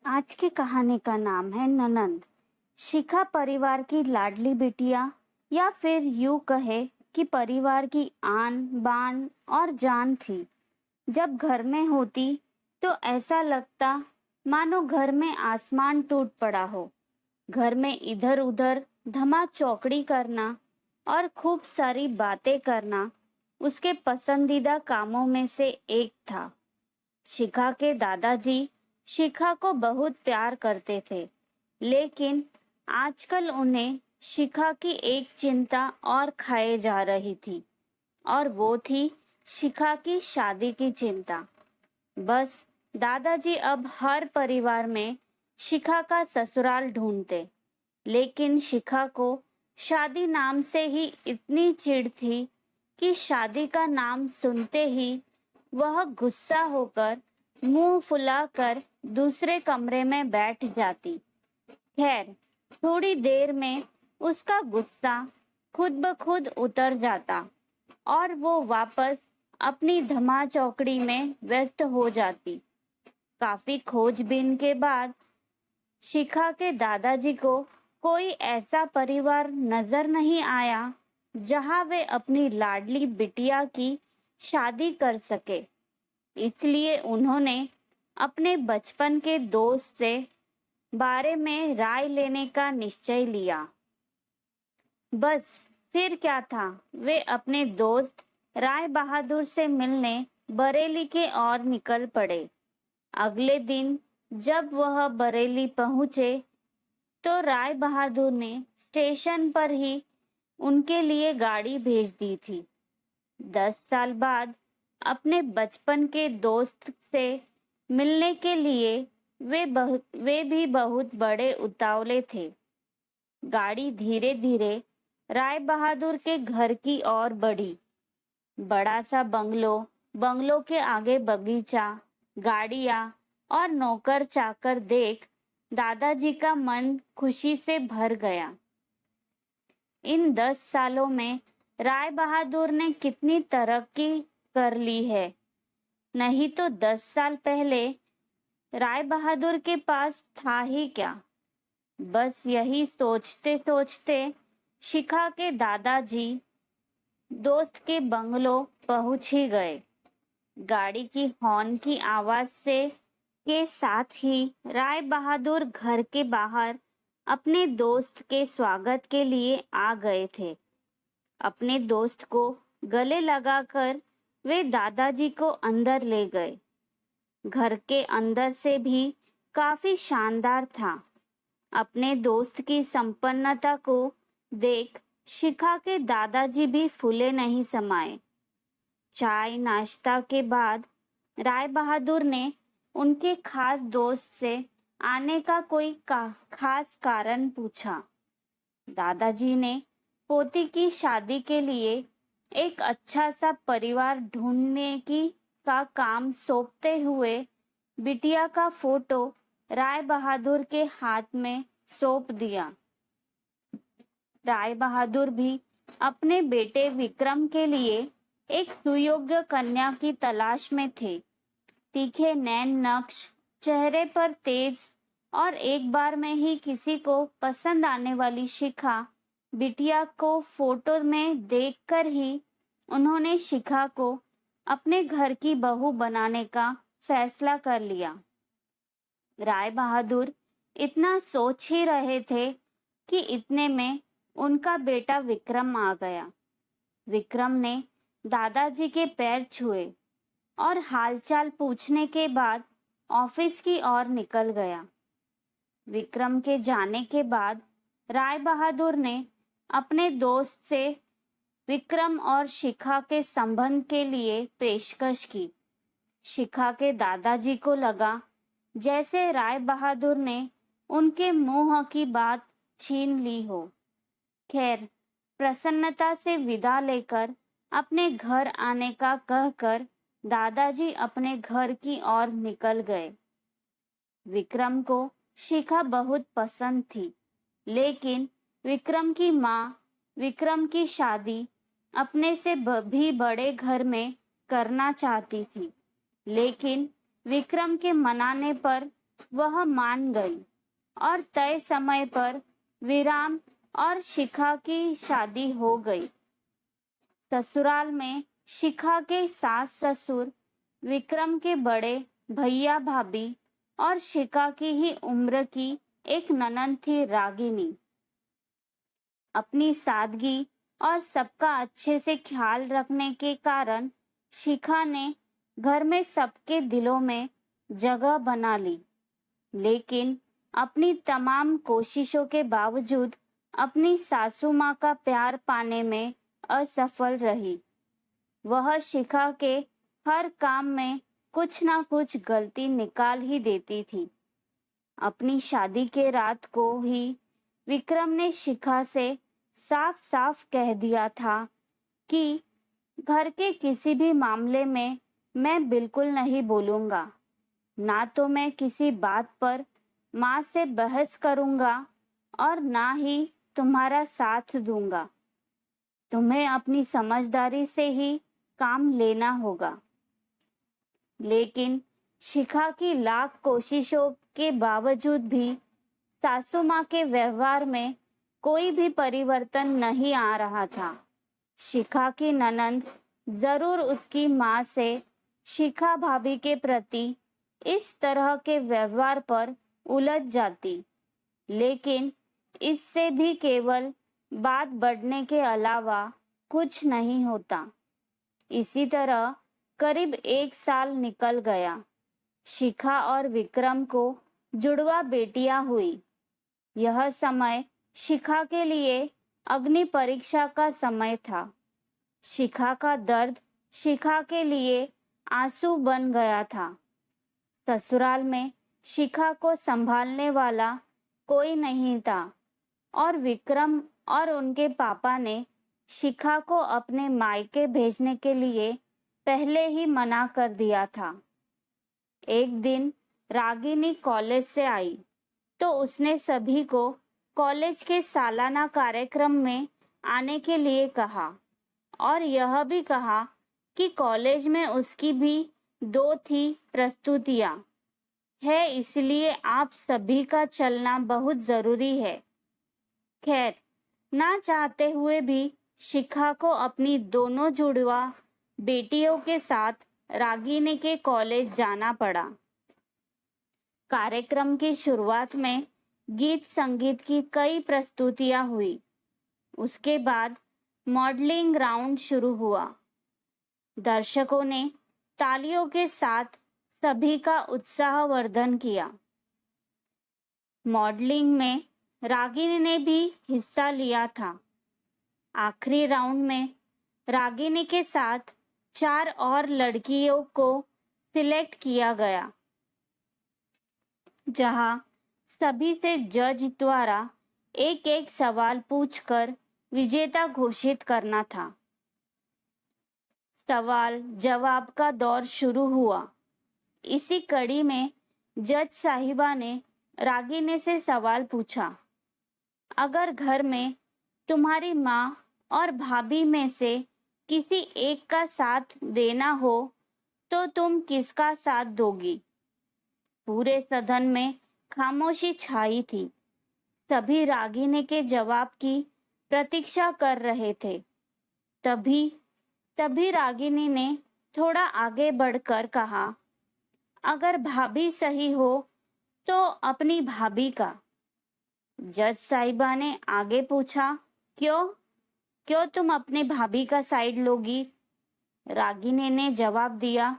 आज की कहानी का नाम है ननंद। शिखा परिवार की लाडली बिटिया या फिर यूं कहे कि परिवार की आन बान और जान थी। जब घर में होती तो ऐसा लगता मानो घर में आसमान टूट पड़ा हो। घर में इधर उधर धमा चौकड़ी करना और खूब सारी बातें करना उसके पसंदीदा कामों में से एक था। शिखा के दादाजी शिखा को बहुत प्यार करते थे, लेकिन आजकल उन्हें शिखा की एक चिंता और खाए जा रही थी, और वो थी शिखा की शादी की चिंता। बस दादाजी अब हर परिवार में शिखा का ससुराल ढूंढते, लेकिन शिखा को शादी नाम से ही इतनी चिढ़ थी कि शादी का नाम सुनते ही वह गुस्सा होकर मुंह फुलाकर दूसरे कमरे में बैठ जाती। खैर, थोड़ी देर में उसका गुस्सा खुद ब खुद उतर जाता और वो वापस अपनी धमा चौकड़ी में व्यस्त हो जाती। काफी खोजबीन के बाद शिखा के दादाजी को कोई ऐसा परिवार नजर नहीं आया जहां वे अपनी लाडली बिटिया की शादी कर सके। इसलिए उन्होंने अपने बचपन के दोस्त से बारे में राय लेने का निश्चय लिया। बस फिर क्या था, वे अपने दोस्त राय बहादुर से मिलने बरेली के ओर निकल पड़े। अगले दिन जब वह बरेली पहुंचे तो राय बहादुर ने स्टेशन पर ही उनके लिए गाड़ी भेज दी थी। 10 साल बाद अपने बचपन के दोस्त से मिलने के लिए वे भी बहुत बड़े उतावले थे। गाड़ी धीरे धीरे राय बहादुर के घर की ओर बढ़ी। बड़ा सा बंगलो, बंगलो के आगे बगीचा, गाड़ियां और नौकर चाकर देख दादाजी का मन खुशी से भर गया। इन 10 सालों में राय बहादुर ने कितनी तरक्की कर ली है। नहीं तो 10 साल पहले राय बहादुर के पास था ही क्या। बस यही सोचते सोचते शिखा के दादाजी दोस्त के बंगलो पहुंच ही गए। गाड़ी की हॉर्न की आवाज से के साथ ही राय बहादुर घर के बाहर अपने दोस्त के स्वागत के लिए आ गए थे। अपने दोस्त को गले लगाकर वे दादाजी को अंदर ले गए। घर के अंदर से भी काफी शानदार था। अपने दोस्त की संपन्नता को देख शिखा के दादाजी भी फूले नहीं समाये। चाय नाश्ता के बाद राय बहादुर ने उनके खास दोस्त से आने का कोई खास कारण पूछा। दादाजी ने पोती की शादी के लिए एक अच्छा सा परिवार ढूंढने का काम सौंपते हुए बिटिया का फोटो राय बहादुर के हाथ में सौंप दिया। राय बहादुर भी अपने बेटे विक्रम के लिए एक सुयोग्य कन्या की तलाश में थे। तीखे नैन नक्श, चेहरे पर तेज और एक बार में ही किसी को पसंद आने वाली शिखा बिटिया को फोटो में देखकर ही उन्होंने शिखा को अपने घर की बहू बनाने का फैसला कर लिया। राय बहादुर इतना सोच ही रहे थे कि इतने में उनका बेटा विक्रम आ गया। विक्रम ने दादाजी के पैर छुए और हालचाल पूछने के बाद ऑफिस की ओर निकल गया। विक्रम के जाने के बाद राय बहादुर ने अपने दोस्त से विक्रम और शिखा के संबंध के लिए पेशकश की। शिखा के दादाजी को लगा जैसे राय बहादुर ने उनके मुंह की बात छीन ली हो। खैर, प्रसन्नता से विदा लेकर अपने घर आने का कहकर दादाजी अपने घर की ओर निकल गए। विक्रम को शिखा बहुत पसंद थी, लेकिन विक्रम की माँ विक्रम की शादी अपने से भी बड़े घर में करना चाहती थी। लेकिन विक्रम के मनाने पर वह मान गई और तय समय पर विराम और शिखा की शादी हो गई। ससुराल में शिखा के सास ससुर, विक्रम के बड़े भैया भाभी और शिखा की ही उम्र की एक ननद थी रागिनी। अपनी सादगी और सबका अच्छे से ख्याल रखने के कारण शिखा ने घर में सबके दिलों में जगह बना ली, लेकिन अपनी तमाम कोशिशों के बावजूद अपनी सासू माँ का प्यार पाने में असफल रही। वह शिखा के हर काम में कुछ ना कुछ गलती निकाल ही देती थी। अपनी शादी के रात को ही विक्रम ने शिखा से साफ साफ कह दिया था कि घर के किसी भी मामले में मैं बिल्कुल नहीं बोलूंगा, ना तो मैं किसी बात पर माँ से बहस करूंगा और ना ही तुम्हारा साथ दूंगा। तुम्हें अपनी समझदारी से ही काम लेना होगा। लेकिन शिखा की लाख कोशिशों के बावजूद भी सासू माँ के व्यवहार में कोई भी परिवर्तन नहीं आ रहा था। शिखा की ननद जरूर उसकी माँ से शिखा भाभी के प्रति इस तरह के व्यवहार पर उलझ जाती, लेकिन इससे भी केवल बात बढ़ने के अलावा कुछ नहीं होता। इसी तरह करीब 1 साल निकल गया। शिखा और विक्रम को जुड़वा बेटियां हुई। यह समय शिखा के लिए अग्नि परीक्षा का समय था। शिखा का दर्द शिखा के लिए आंसू बन गया था। ससुराल में शिखा को संभालने वाला कोई नहीं था और विक्रम और उनके पापा ने शिखा को अपने मायके भेजने के लिए पहले ही मना कर दिया था। एक दिन रागिनी कॉलेज से आई तो उसने सभी को कॉलेज के सालाना कार्यक्रम में आने के लिए कहा और यह भी कहा कि कॉलेज में उसकी भी 2 थी प्रस्तुतियां है, इसलिए आप सभी का चलना बहुत जरूरी है। खैर, ना चाहते हुए भी शिखा को अपनी दोनों जुड़वा बेटियों के साथ रागिनी के कॉलेज जाना पड़ा। कार्यक्रम की शुरुआत में गीत संगीत की कई प्रस्तुतियां हुई। उसके बाद मॉडलिंग राउंड शुरू हुआ। दर्शकों ने तालियों के साथ सभी का उत्साहवर्धन किया। मॉडलिंग में रागिनी ने भी हिस्सा लिया था। आखिरी राउंड में रागिनी के साथ 4 और लड़कियों को सिलेक्ट किया गया, जहां सभी से जज द्वारा एक एक सवाल पूछकर विजेता घोषित करना था। सवाल जवाब का दौर शुरू हुआ। इसी कड़ी में जज साहिबा ने रागिनी से सवाल पूछा, अगर घर में तुम्हारी माँ और भाभी में से किसी एक का साथ देना हो तो तुम किसका साथ दोगी? पूरे सदन में खामोशी छाई थी। सभी रागिनी के जवाब की प्रतीक्षा कर रहे थे। तभी रागिनी ने थोड़ा आगे बढ़कर कहा, अगर भाभी सही हो तो अपनी भाभी का। जज साहिबा ने आगे पूछा, क्यों तुम अपने भाभी का साइड लोगी? रागिनी ने जवाब दिया,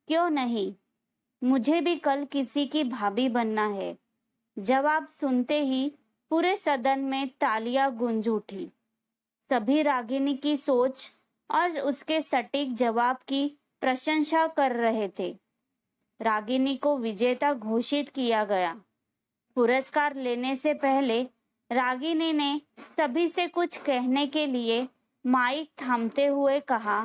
क्यों नहीं, मुझे भी कल किसी की भाभी बनना है। जवाब सुनते ही पूरे सदन में तालियां गूंज उठी। सभी रागिनी की सोच और उसके सटीक जवाब की प्रशंसा कर रहे थे। रागिनी को विजेता घोषित किया गया। पुरस्कार लेने से पहले रागिनी ने सभी से कुछ कहने के लिए माइक थामते हुए कहा,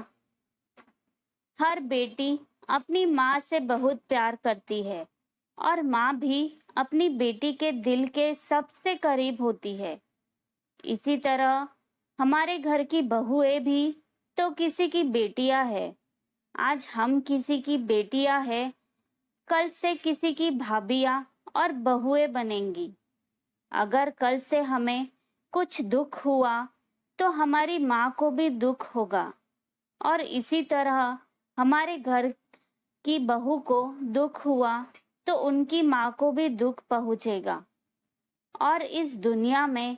हर बेटी अपनी माँ से बहुत प्यार करती है और माँ भी अपनी बेटी के दिल के सबसे करीब होती है। इसी तरह हमारे घर की बहुएं भी तो किसी की बेटियां है। आज हम किसी की बेटियां है, कल से किसी की भाभियां और बहुएं बनेंगी। अगर कल से हमें कुछ दुख हुआ तो हमारी माँ को भी दुख होगा, और इसी तरह हमारे घर की बहू को दुख हुआ तो उनकी माँ को भी दुख पहुँचेगा। और इस दुनिया में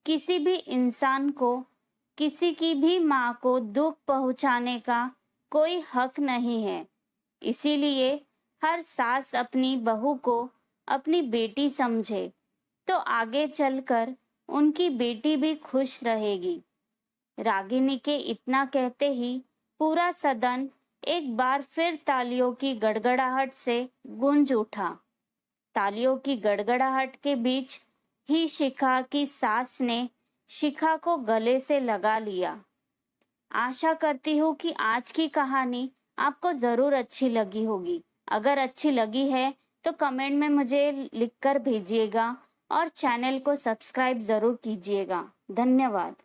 किसी भी इंसान को किसी की भी माँ को दुख पहुँचाने का कोई हक नहीं है। इसीलिए हर सास अपनी बहू को अपनी बेटी समझे तो आगे चलकर उनकी बेटी भी खुश रहेगी। रागिनी के इतना कहते ही पूरा सदन एक बार फिर तालियों की गड़गड़ाहट से गूंज उठा। तालियों की गड़गड़ाहट के बीच ही शिखा की सास ने शिखा को गले से लगा लिया। आशा करती हूँ कि आज की कहानी आपको ज़रूर अच्छी लगी होगी। अगर अच्छी लगी है तो कमेंट में मुझे लिखकर भेजिएगा और चैनल को सब्सक्राइब ज़रूर कीजिएगा। धन्यवाद।